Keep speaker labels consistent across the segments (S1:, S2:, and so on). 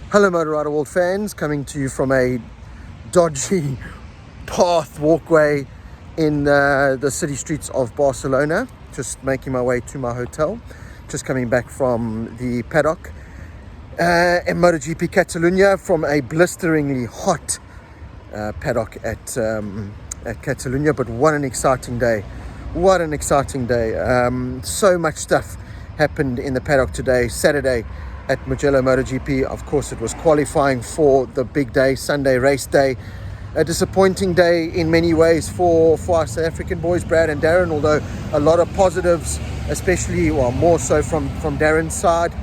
S1: Hello Motor Rider World fans, coming to you from a dodgy path walkway in the city streets of Barcelona, just making my way to my hotel, just coming back from the Paddock in MotoGP Catalunya, from a blisteringly hot paddock at Catalunya. But what an exciting day, so much stuff happened in the paddock today, Saturday at Mugello MotoGP. Of course, it was qualifying for the big day, Sunday race day. A disappointing day in many ways for our South African boys, Brad and Darren, although a lot of positives, especially, well, more so from Darren's side.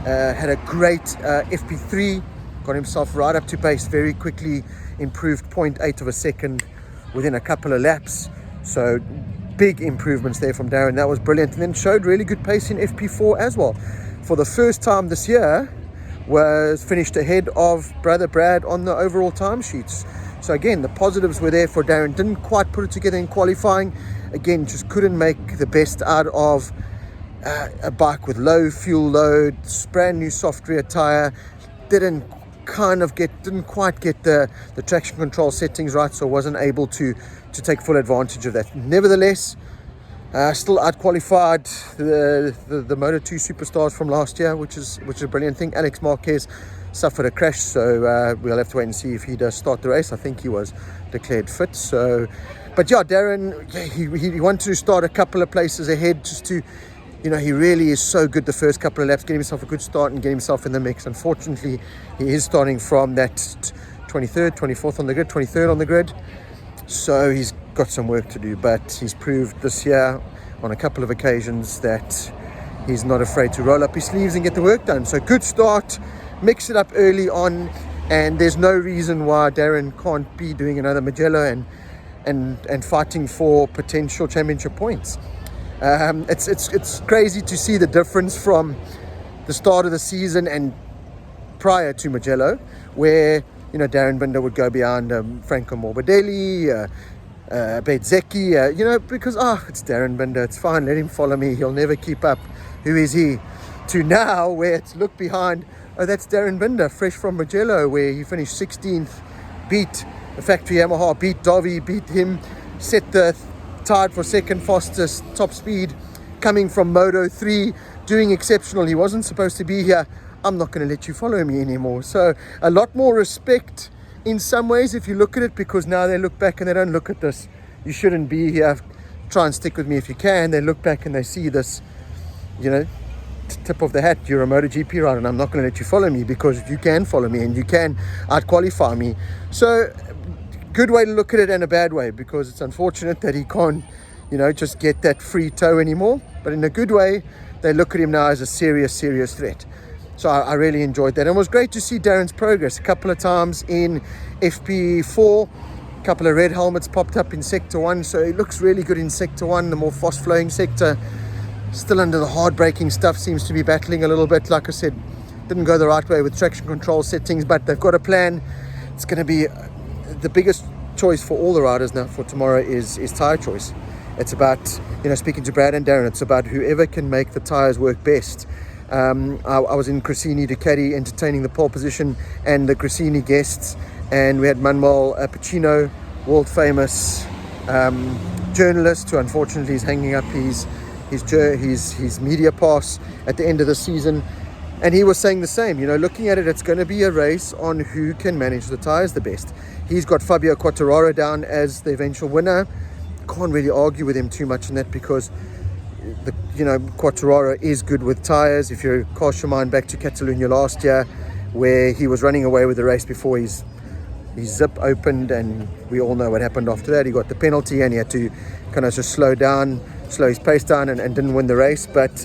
S1: Had a great FP3, got himself right up to pace very quickly, improved 0.8 of a second within a couple of laps. So big improvements there from Darren. That was brilliant. And then showed really good pace in FP4 as well. For the first time this year, was finished ahead of brother Brad on the overall timesheets. So again, the positives were there for Darren. Didn't quite put it together in qualifying. Again, just couldn't make the best out of a bike with low fuel load, brand new soft rear tire. Didn't quite get the traction control settings right, so wasn't able to take full advantage of that. Nevertheless, still out-qualified the Moto2 superstars from last year, which is a brilliant thing. Alex Marquez suffered a crash, so we'll have to wait and see if he does start the race. I think he was declared fit. So, but yeah, Darren, he wanted to start a couple of places ahead, just to, he really is so good the first couple of laps, get himself a good start and get himself in the mix. Unfortunately, he is starting from that 23rd, 24th on the grid, 23rd on the grid. So he's got some work to do, but he's proved this year on a couple of occasions that he's not afraid to roll up his sleeves and get the work done. So good start, mix it up early on, and there's no reason why Darren can't be doing another Mugello and fighting for potential championship points. It's crazy to see the difference from the start of the season and prior to Mugello, where Darren Binder would go behind Franco Morbidelli, Bezzecchi, because it's Darren Binder, it's fine, let him follow me, he'll never keep up, who is he? To now, where it's look behind, that's Darren Binder, fresh from Mugello, where he finished 16th, beat the factory Yamaha, beat Dovi, beat him, set the tied for second fastest top speed, coming from Moto3, doing exceptional. He wasn't supposed to be here. I'm not going to let you follow me anymore. So a lot more respect in some ways if you look at it, because now they look back and they don't look at this, you shouldn't be here, try and stick with me if you can. They look back and they see this, tip of the hat, you're a MotoGP rider and I'm not going to let you follow me, because you can follow me and you can out-qualify me. So good way to look at it, and a bad way, because it's unfortunate that he can't, just get that free toe anymore. But in a good way, they look at him now as a serious threat. So I really enjoyed that. And it was great to see Darren's progress. A couple of times in FP4, a couple of red helmets popped up in Sector 1. So it looks really good in Sector 1, the more fast-flowing sector. Still under the hard-braking stuff, seems to be battling a little bit. Like I said, didn't go the right way with traction control settings, but they've got a plan. It's going to be the biggest choice for all the riders now for tomorrow is tire choice. It's about, speaking to Brad and Darren, it's about whoever can make the tires work best. I was in Gresini Ducati entertaining the pole position and the Gresini guests, and we had Manuel Pacino, world famous journalist, who unfortunately is hanging up his media pass at the end of the season. And he was saying the same, looking at it, it's going to be a race on who can manage the tires the best. He's got Fabio Quartararo down as the eventual winner. Can't really argue with him too much in that, because Quartararo is good with tires. If you cast your mind back to Catalunya last year, where he was running away with the race before his zip opened, and we all know what happened after that. He got the penalty and he had to kind of just slow his pace down and didn't win the race. But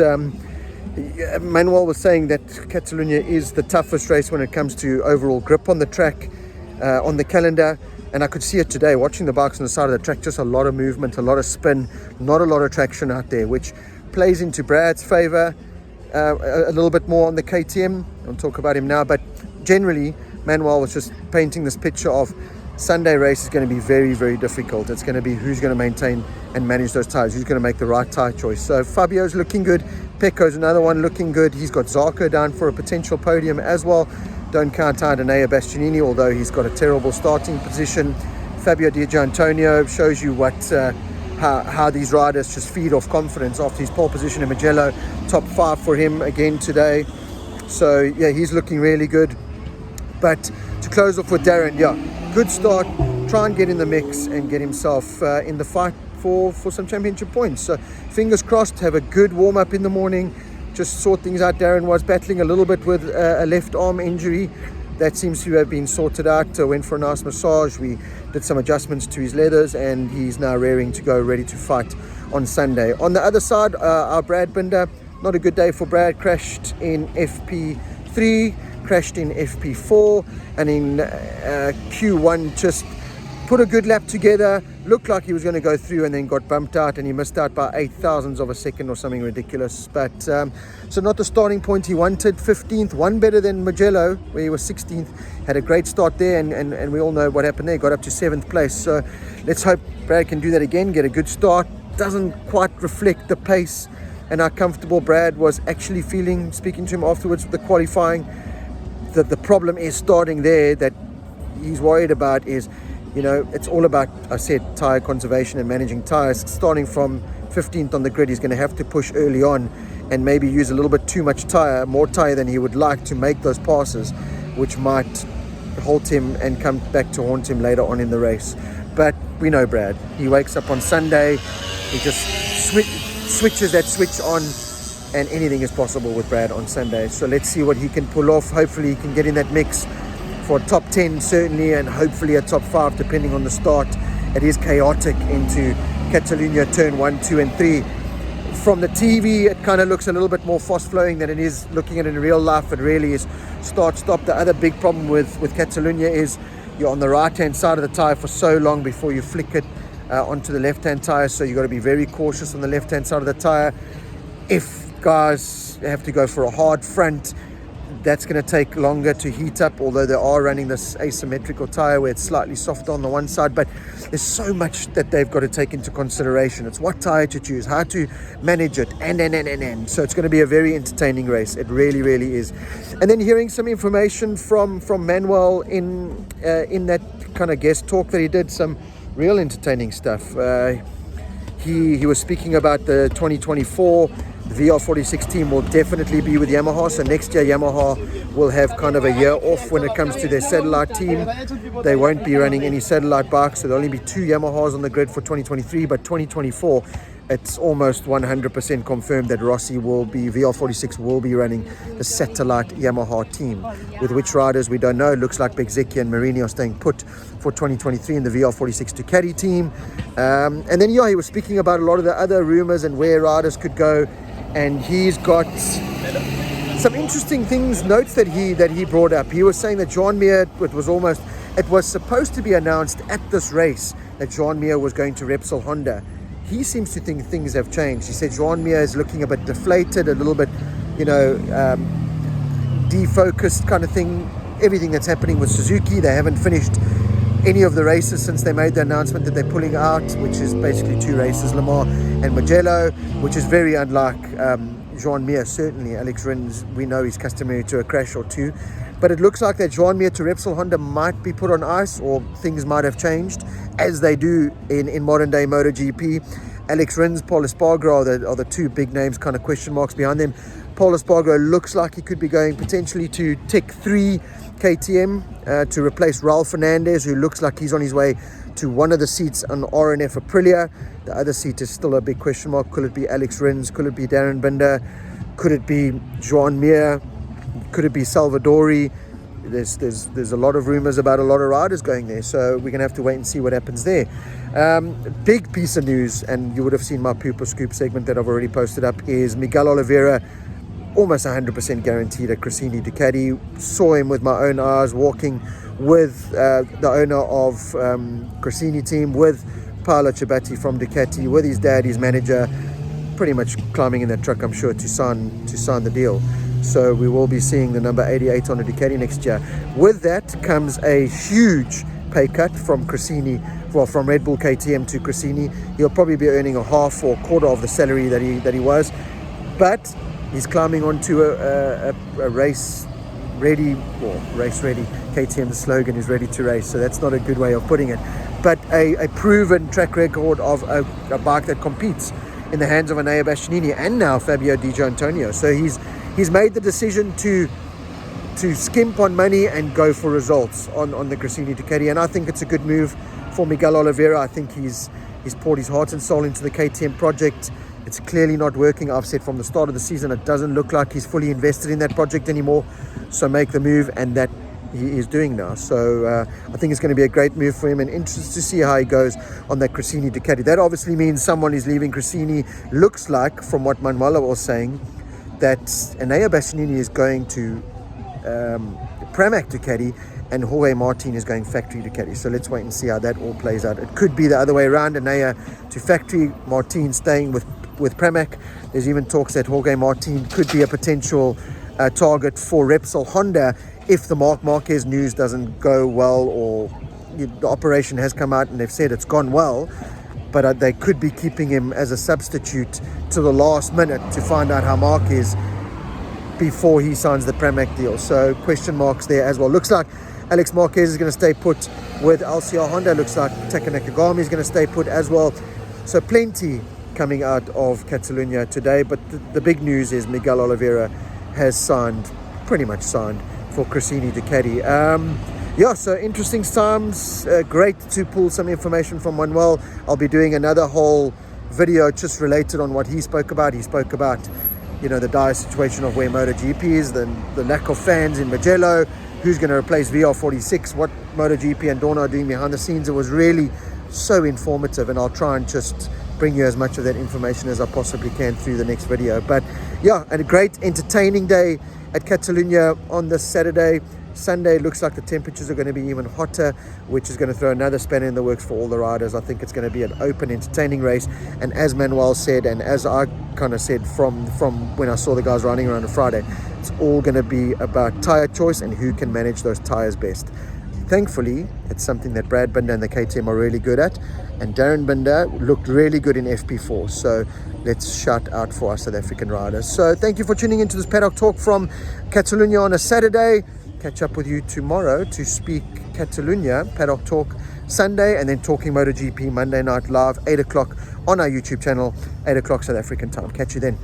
S1: Manuel was saying that Catalunya is the toughest race when it comes to overall grip on the track, on the calendar. And I could see it today, watching the bikes on the side of the track, just a lot of movement, a lot of spin, not a lot of traction out there, which plays into Brad's favor a little bit more on the KTM. I'll talk about him now, but generally, Manuel was just painting this picture of Sunday race is going to be very, very difficult. It's going to be who's going to maintain and manage those tires, who's going to make the right tire choice. So Fabio's looking good. Pecco's another one looking good. He's got Zarco down for a potential podium as well. Don't count out Enea Bastianini, although he's got a terrible starting position. Fabio Di Gianantonio shows you what how these riders just feed off confidence after his pole position in Mugello. Top 5 for him again today. So yeah, he's looking really good. But to close off with Darren, yeah, good start. Try and get in the mix and get himself in the fight for some championship points. So fingers crossed, have a good warm-up in the morning. Just sort things out. Darren was battling a little bit with a left arm injury. That seems to have been sorted out. Went for a nice massage. We did some adjustments to his leathers, and he's now raring to go, ready to fight on Sunday. On the other side, our Brad Binder, not a good day for Brad. Crashed in FP3, crashed in FP4, and in Q1 just put a good lap together, looked like he was going to go through, and then got bumped out, and he missed out by 0.008 of a second or something ridiculous. But so not the starting point he wanted. 15th, one better than Mugello, where he was 16th. Had a great start there, and we all know what happened there. Got up to 7th place. So let's hope Brad can do that again, get a good start. Doesn't quite reflect the pace and how comfortable Brad was actually feeling. Speaking to him afterwards with the qualifying, that the problem is starting there, that he's worried about is, you know, it's all about, I said, tyre conservation and managing tyres. Starting from 15th on the grid, he's going to have to push early on and maybe use a little bit too much tyre, more tyre than he would like to make those passes, which might halt him and come back to haunt him later on in the race. But we know Brad. He wakes up on Sunday, he just switches that switch on, and anything is possible with Brad on Sunday. So let's see what he can pull off. Hopefully he can get in that mix for top 10 certainly, and hopefully a top 5 depending on the start. It is chaotic into Catalunya turn 1, 2 and 3. From the TV it kind of looks a little bit more fast flowing than it is looking at it in real life. It really is start stop. The other big problem with Catalunya is you're on the right hand side of the tyre for so long before you flick it onto the left hand tyre, so you've got to be very cautious on the left hand side of the tyre. If guys have to go for a hard front, that's going to take longer to heat up, although they are running this asymmetrical tyre where it's slightly softer on the one side. But there's so much that they've got to take into consideration. It's what tyre to choose, how to manage it, and. So it's going to be a very entertaining race. It really, really is. And then hearing some information from Manuel in that kind of guest talk that he did, some real entertaining stuff. He was speaking about the 2024 VR46 team will definitely be with Yamaha. So next year Yamaha will have kind of a year off when it comes to their satellite team. They won't be running any satellite bikes, so there'll only be 2 Yamahas on the grid for 2023. But 2024, it's almost 100% confirmed that Rossi will be, VR46 will be running the satellite Yamaha team. With which riders we don't know. It looks like Begzeki and Marini are staying put for 2023 in the VR46 Ducati team. And then yeah, he was speaking about a lot of the other rumors and where riders could go. And he's got some interesting notes that he brought up. He was saying that Joan Mir, it was supposed to be announced at this race that Joan Mir was going to Repsol Honda. He seems to think things have changed. He said Joan Mir is looking a bit deflated, a little bit, defocused kind of thing. Everything that's happening with Suzuki, they haven't finished any of the races since they made the announcement that they're pulling out, which is basically 2 races, Le Mans and Mugello, which is very unlike Joan Mir. Certainly Alex Rins, we know he's customary to a crash or 2, but it looks like that Joan Mir to Repsol Honda might be put on ice, or things might have changed as they do in modern day MotoGP. Alex Rins, Pol Espargaro are the 2 big names, kind of question marks behind them. Pol Espargaro looks like he could be going potentially to Tech 3 KTM to replace Raul Fernandez, who looks like he's on his way to one of the seats on RNF Aprilia. The other seat is still a big question mark. Could it be Alex Rins? Could it be Darren Binder? Could it be Joan Mir? Could it be Salvadori? There's a lot of rumors about a lot of riders going there, so we're gonna have to wait and see what happens there. Big piece of news, and you would have seen my Poop or Scoop segment that I've already posted up, is Miguel Oliveira almost 100% guaranteed at Gresini Ducati. Saw him with my own eyes walking with the owner of Gresini team, with Paolo Ciabatti from Ducati, with his dad, his manager, pretty much climbing in that truck, I'm sure, to sign the deal. So we will be seeing the number 88 on a Ducati next year. With that comes a huge pay cut from Gresini, from Red Bull KTM to Gresini. He'll probably be earning a half or quarter of the salary that he was, but he's climbing onto a race ready, or race ready. KTM's slogan is ready to race, so that's not a good way of putting it. But a proven track record of a bike that competes in the hands of Enea Bastianini and now Fabio Di Gianantonio. So he's made the decision to skimp on money and go for results on the Gresini Ducati, and I think it's a good move for Miguel Oliveira. I think he's poured his heart and soul into the KTM project. It's clearly not working. I've said from the start of the season it doesn't look like he's fully invested in that project anymore, so make the move, and that he is doing now. So I think it's going to be a great move for him, and interested to see how he goes on that Gresini Ducati. That obviously means someone is leaving Gresini. Looks like, from what Manuela was saying, that Enea Bastianini is going to Pramac Ducati and Jorge Martin is going factory Ducati. So let's wait and see how that all plays out. It could be the other way around, Enea to factory, Martin staying with Pramac. There's even talks that Jorge Martin could be a potential target for Repsol Honda if the Marc Marquez news doesn't go well, or the operation has come out and they've said it's gone well, but they could be keeping him as a substitute to the last minute to find out how Mark is before he signs the Pramac deal. So question marks there as well. Looks like Alex Marquez is going to stay put with LCR Honda. Looks like Taka Nakagami is going to stay put as well. So plenty coming out of Catalunya today, but the big news is Miguel Oliveira has pretty much signed for Gresini Ducati. Yeah, so interesting times. Great to pull some information from Manuel. I'll be doing another whole video just related on what he spoke about. He spoke about, the dire situation of where MotoGP is, the lack of fans in Mugello, who's going to replace VR46, what MotoGP and Dorna are doing behind the scenes. It was really so informative, and I'll try and just bring you as much of that information as I possibly can through the next video. But yeah, and a great entertaining day at Catalunya on this Saturday. Sunday looks like the temperatures are going to be even hotter, which is going to throw another spanner in the works for all the riders. I think it's going to be an open, entertaining race, and as Manuel said, and as I kind of said from when I saw the guys riding around on Friday, it's all going to be about tyre choice and who can manage those tyres best. Thankfully, it's something that Brad Binder and the KTM are really good at, and Darren Binder looked really good in FP4, so let's shout out for our South African riders. So thank you for tuning into this Paddock Talk from Catalunya on a Saturday. Catch up with you tomorrow to speak Catalunya, Paddock Talk Sunday, and then talking MotoGP Monday night live, 8 o'clock on our YouTube channel, 8 o'clock South African time. Catch you then.